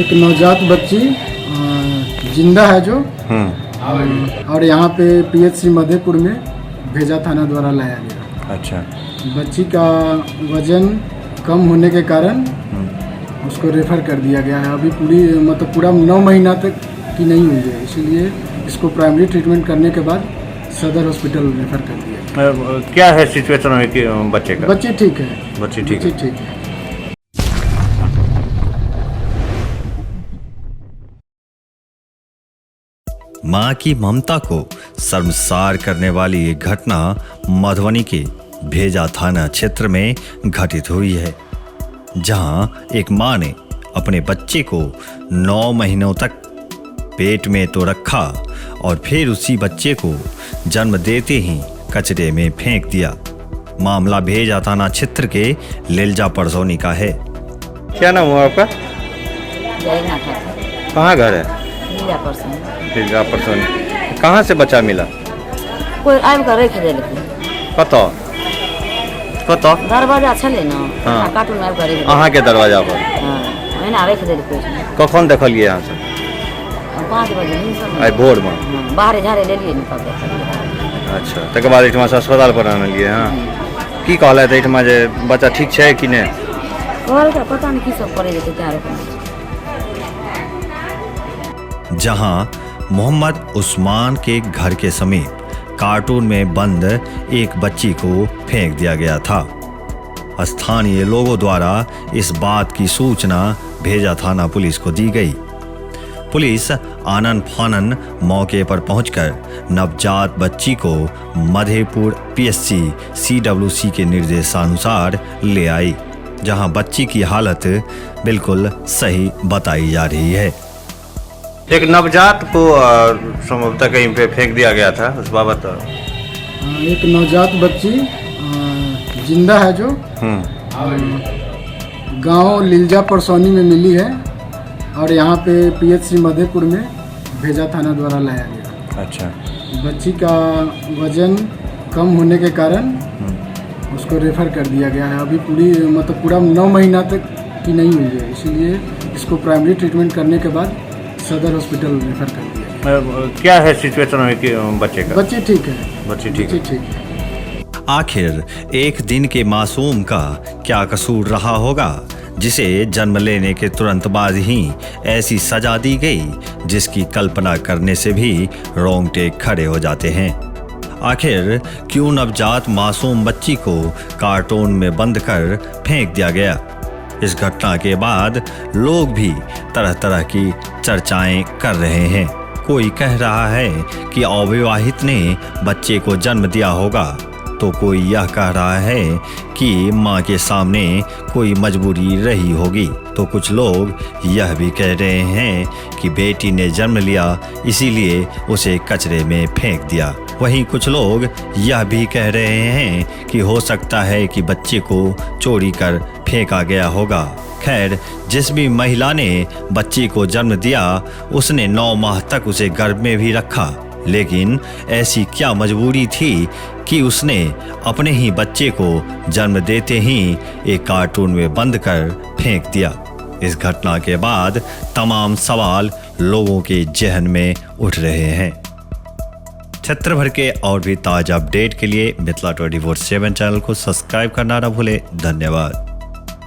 एक नवजात बच्ची जिंदा है जो, और यहाँ पे पीएचसी मधेपुर में भेजा थाना द्वारा लाया गया। अच्छा। बच्ची का वजन कम होने के कारण उसको रेफर कर दिया गया है। अभी पूरा 9 महीना तक की नहीं हुई है, इसलिए इसको प्राइमरी ट्रीटमेंट करने के बाद सदर हॉस्पिटल रेफर कर दिया। क्या है सिचुएशन है कि बच्चे का? बच्ची ठीक है। बच्ची ठीक है। मां की ममता को शर्मसार करने वाली ये घटना मधुबनी के भेजा थाना क्षेत्र में घटित हुई है, जहां एक मां ने अपने बच्चे को 9 महीनों तक पेट में तो रखा और फिर उसी बच्चे को जन्म देते ही कचरे में फेंक दिया। मामला भेजा थाना क्षेत्र के लिलजा परसौनी का है। क्या नाम हुआ आपका? कहाँ घर है? लिलजा परसौनी। कहाँ से बच्चा मिला? कोई आबि के रख देलकै। कतऽ कतऽ? दरवाजा छलै ने, हाँ। कार्टून में आबि के रख। अहाँ के दरवाजा पर? हाँ, एना रख देलकै। कखन देखलियै अहाँ सब? 5 बजे नींद आइ भोर में? हाँ, बाहरे झाड़े लेलियै निकल के। अच्छा, तकर बाद एहिठमा से अस्पताल पर आनलियै। हाँ, की कहलथि एहिठमा जे बच्चा ठीक छै कि नहि? कहलकै पता नहीं की सब करे जेतै क्या रोकना। जहां मोहम्मद उस्मान के घर के समीप कार्टून में बंद एक बच्ची को फेंक दिया गया था। स्थानीय लोगों द्वारा इस बात की सूचना भेजा थाना पुलिस को दी गई। पुलिस आनन फानन मौके पर पहुंचकर नवजात बच्ची को मधेपुर पीएचसी CWC के निर्देशानुसार ले आई, जहां बच्ची की हालत बिल्कुल सही बताई जा रही है। एक नवजात को संभवतः कहीं पे फेंक दिया गया था, उस बाबत? एक नवजात बच्ची जिंदा है जो, गांव लिलजा परसौनी में मिली है और यहाँ पे पीएचसी मधेपुर में भेजा थाना द्वारा लाया गया। अच्छा। बच्ची का वजन कम होने के कारण उसको रेफर कर दिया गया है। अभी पूरा 9 महीना तक की नहीं हुई है, इसलिए इसको प्राइमरी ट्रीटमेंट करने के बाद सदर हॉस्पिटल रेफर कर दिया। क्या है सिचुएशन है कि बच्चे का? बच्ची ठीक है। बच्ची ठीक है। आखिर एक दिन के मासूम का क्या कसूर रहा होगा, जिसे जन्म लेने के तुरंत बाद ही ऐसी सजा दी गई, जिसकी कल्पना करने से भी रोंगटे खड़े हो जाते हैं। आखिर क्यों नवजात मासूम बच्ची को कार्टून में बंद कर फेंक दिया गया? इस घटना के बाद लोग भी तरह तरह की चर्चाएं कर रहे हैं। कोई कह रहा है कि अविवाहित ने बच्चे को जन्म दिया होगा, तो कोई यह कह रहा है कि मां के सामने कोई मजबूरी रही होगी, तो कुछ लोग यह भी कह रहे हैं कि बेटी ने जन्म लिया इसीलिए उसे कचरे में फेंक दिया। वहीं कुछ लोग यह भी कह रहे हैं कि हो सकता है कि बच्चे को चोरी कर फेंका गया होगा। खैर, जिस भी महिला ने बच्ची को जन्म दिया उसने 9 माह तक उसे गर्भ में भी रखा, लेकिन ऐसी क्या मजबूरी थी कि उसने अपने ही बच्चे को जन्म देते ही एक कार्टून में बंद कर फेंक दिया? इस घटना के बाद तमाम सवाल लोगों के जहन में उठ रहे हैं। क्षेत्र भर के और भी ताजा अपडेट के लिए मिथिला 24/7 चैनल को सब्सक्राइब करना न भूलें। धन्यवाद।